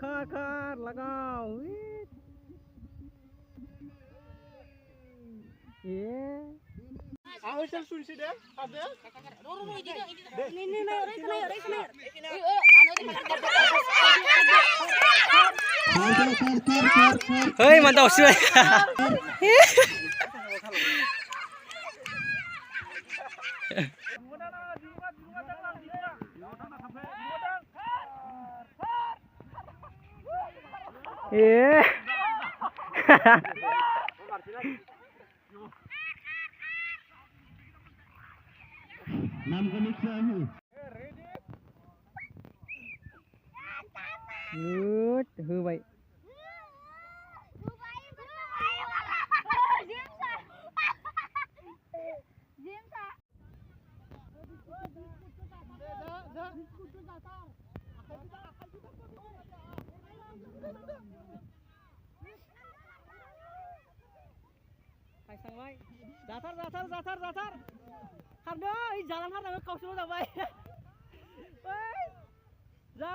Khar लगाओ ये Awal sunsi deh, ada? Hei mantap sih. Iya. Good, hư vậy. Phải sang lại. Zatar. Khăn đó, jalan har nang kau suruh dah bay. Ra.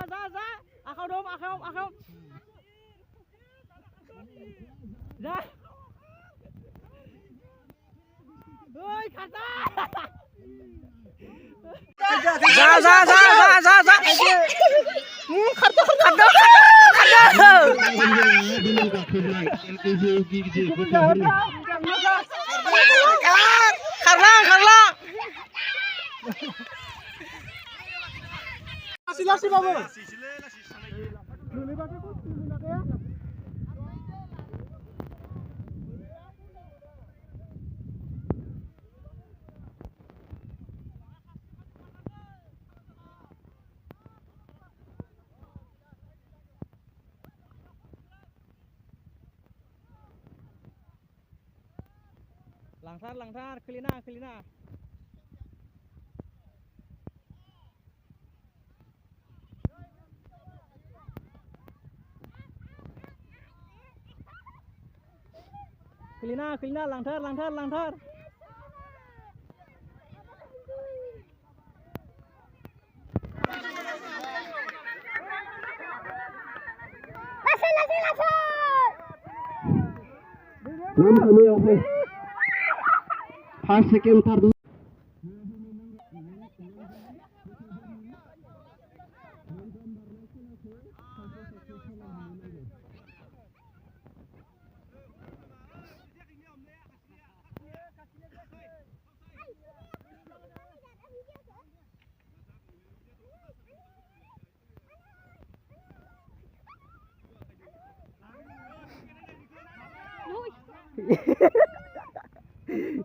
Akau dom. Ra. Oi, kata. Ra. Khado. Karlang. Lasi babu. Langtar, kelina. Kelina, langtar. Nam kami oke. First second third.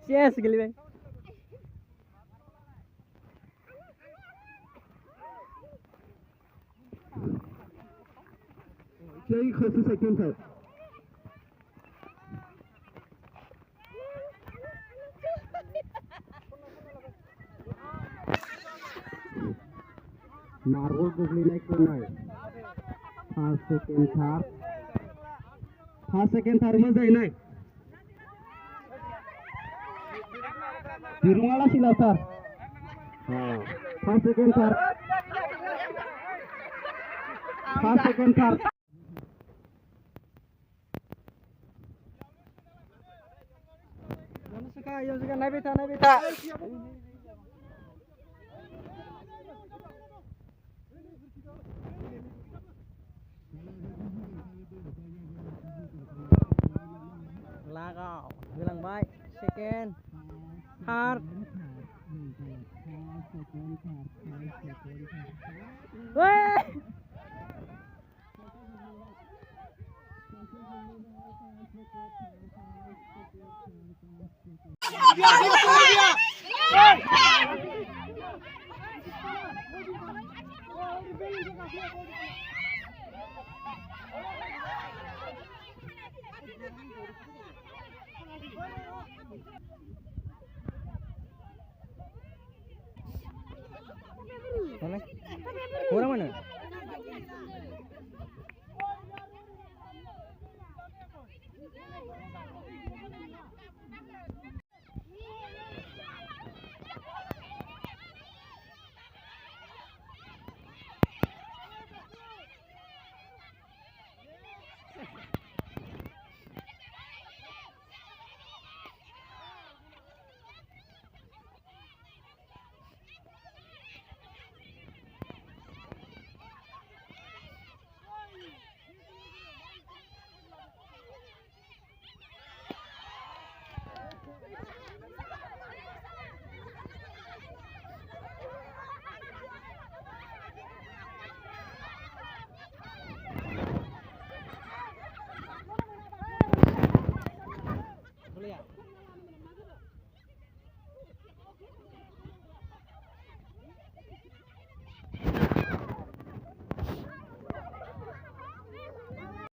Yes, geli bang. Play first second third. Marwol gugli naik tunai. First second third में जाए नहीं. Dirungalah sila sir. First second third. Yang suka naik beta. Lagau, bilang baik. Second, hard. Weh. Mana? Orang mana?